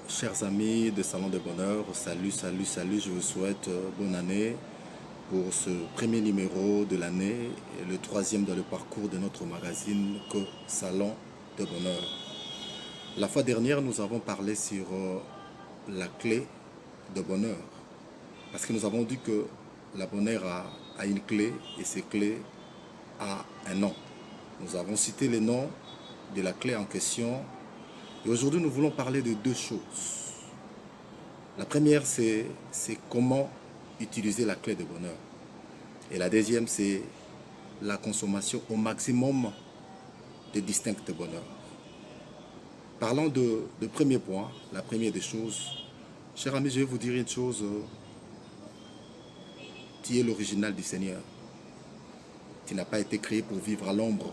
Chers amis de Salon de Bonheur, salut, salut, salut, je vous souhaite bonne année pour ce premier numéro de l'année, et le troisième dans le parcours de notre magazine que Salon de Bonheur. La fois dernière, nous avons parlé sur la clé de bonheur, parce que nous avons dit que la bonheur a une clé et cette clé a un nom. Nous avons cité les noms de la clé en question. Et aujourd'hui, nous voulons parler de deux choses. La première, c'est comment utiliser la clé de bonheur. Et la deuxième, c'est la consommation au maximum de distincts bonheur. Parlons de premier point, la première des choses. Chers amis, je vais vous dire une chose. Tu es l'original du Seigneur. Tu n'as pas été créé pour vivre à l'ombre.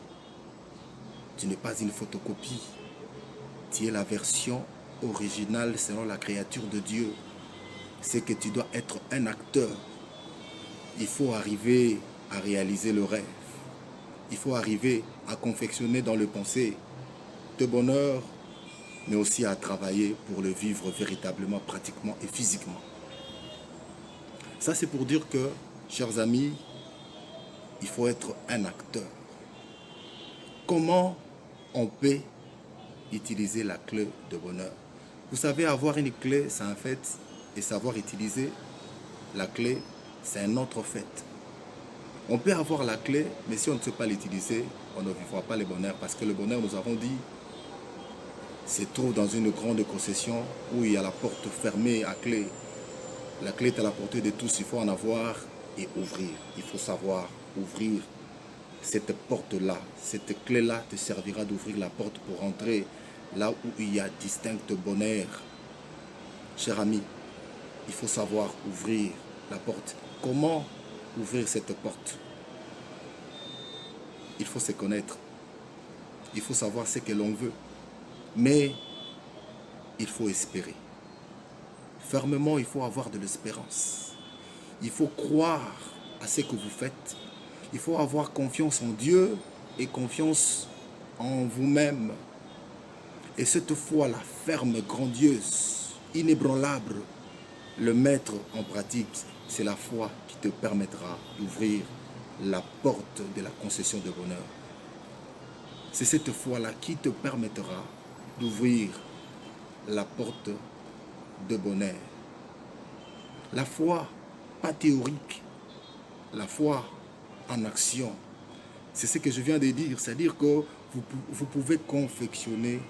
Tu n'es pas une photocopie. Tu es la version originale selon la créature de Dieu. C'est que tu dois être un acteur. Il faut arriver à réaliser le rêve. Il faut arriver à confectionner dans le pensée de bonheur, mais aussi à travailler pour le vivre véritablement, pratiquement et physiquement. Ça, c'est pour dire que, chers amis, il faut être un acteur. Comment on peut utiliser la clé de bonheur? Vous savez, avoir une clé, c'est un fait, et savoir utiliser la clé, c'est un autre fait. On peut avoir la clé, mais si on ne sait pas l'utiliser, on ne vivra pas le bonheur. Parce que le bonheur, nous avons dit, se trouve dans une grande concession où il y a la porte fermée à clé. La clé est à la portée de tous, il faut en avoir et ouvrir. Il faut savoir ouvrir cette porte-là. Cette clé-là te servira d'ouvrir la porte pour entrer là où il y a distinct bonheur. Cher ami, il faut savoir ouvrir la porte. Comment ouvrir cette porte? Il faut se connaître. Il faut savoir ce que l'on veut. Mais il faut espérer. Fermement, il faut avoir de l'espérance. Il faut croire à ce que vous faites. Il faut avoir confiance en Dieu et confiance en vous-même. Et cette foi-là, ferme, grandiose, inébranlable, le mettre en pratique, c'est la foi qui te permettra d'ouvrir la porte de la concession de bonheur. C'est cette foi-là qui te permettra d'ouvrir la porte de bonheur. La foi, pas théorique, la foi en action. C'est ce que je viens de dire, c'est-à-dire que vous pouvez confectionner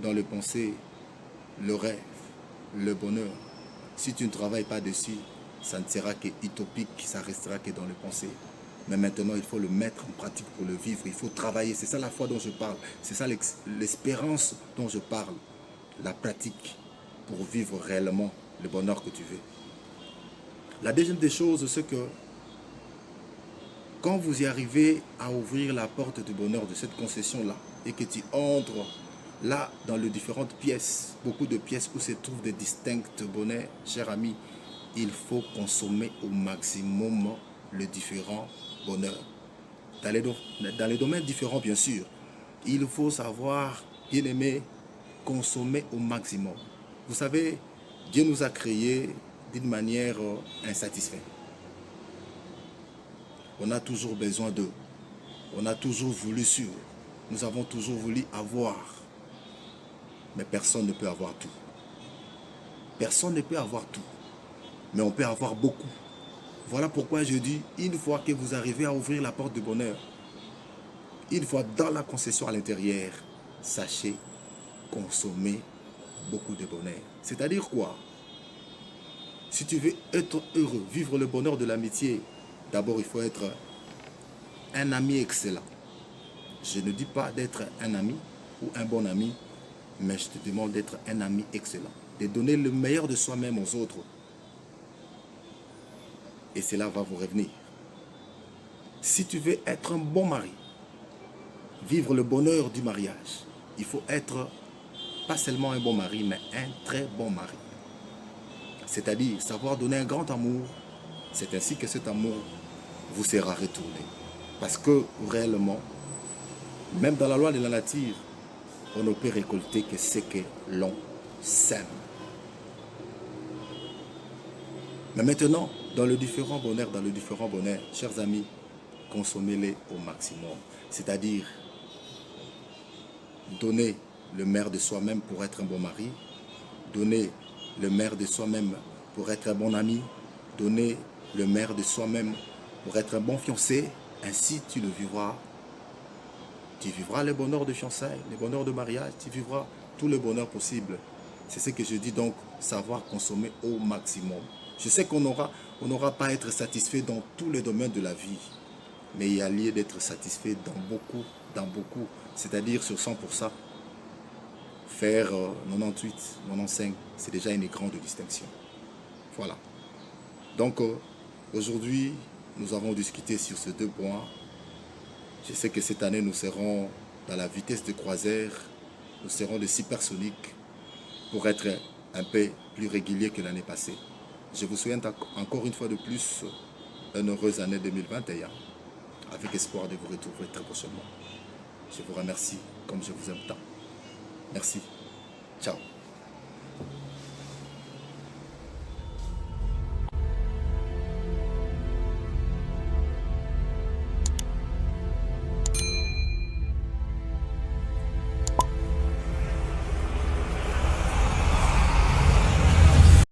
dans le pensée le rêve, le bonheur. Si tu ne travailles pas dessus, ça ne sera que utopique, ça restera que dans le pensée. Mais maintenant, il faut le mettre en pratique pour le vivre. Il faut travailler. C'est ça la foi dont je parle. C'est ça l'espérance dont je parle. La pratique pour vivre réellement le bonheur que tu veux. La deuxième des choses, c'est que quand vous y arrivez à ouvrir la porte du bonheur de cette concession-là et que tu entres là dans les différentes pièces, beaucoup de pièces où se trouvent des distincts bonheurs, chers amis, il faut consommer au maximum le différent bonheur. Dans les domaines différents, bien sûr, il faut savoir, bien aimé, consommer au maximum. Vous savez, Dieu nous a créés d'une manière insatisfaite. On a toujours besoin d'eux. On a toujours voulu sur. Nous avons toujours voulu avoir. Mais personne ne peut avoir tout. Personne ne peut avoir tout. Mais on peut avoir beaucoup. Voilà pourquoi je dis, une fois que vous arrivez à ouvrir la porte du bonheur, une fois dans la concession à l'intérieur, sachez consommer beaucoup de bonheur. C'est-à-dire quoi? Si tu veux être heureux, vivre le bonheur de l'amitié, d'abord il faut être un ami excellent. Je ne dis pas d'être un ami ou un bon ami, mais je te demande d'être un ami excellent. De donner le meilleur de soi-même aux autres. Et cela va vous revenir. Si tu veux être un bon mari, vivre le bonheur du mariage, il faut être pas seulement un bon mari, mais un très bon mari. C'est-à-dire savoir donner un grand amour. C'est ainsi que cet amour vous sera retourné. Parce que réellement, même dans la loi de la nature, on ne peut récolter que ce que l'on s'aiment. Mais maintenant, dans le différent bonheur, chers amis, consommez-les au maximum. C'est-à-dire, donner le meilleur de soi-même pour être un bon mari, donner le meilleur de soi-même pour être un bon ami, donner le meilleur de soi-même pour être un bon fiancé. Ainsi, tu le vivras. Tu vivras le bonheur de fiançailles, le bonheur de mariage, tu vivras tout le bonheur possible. C'est ce que je dis donc, savoir consommer au maximum. Je sais qu'on n'aura pas à être satisfait dans tous les domaines de la vie, mais il y a lieu d'être satisfait dans beaucoup. C'est-à-dire sur 100%, faire 98, 95, c'est déjà une grande distinction. Voilà. Donc, aujourd'hui, nous avons discuté sur ces 2 points. Je sais que cette année, nous serons dans la vitesse de croisière, nous serons de supersoniques pour être un peu plus réguliers que l'année passée. Je vous souhaite encore une fois de plus une heureuse année 2021, avec espoir de vous retrouver très prochainement. Je vous remercie comme je vous aime tant. Merci. Ciao.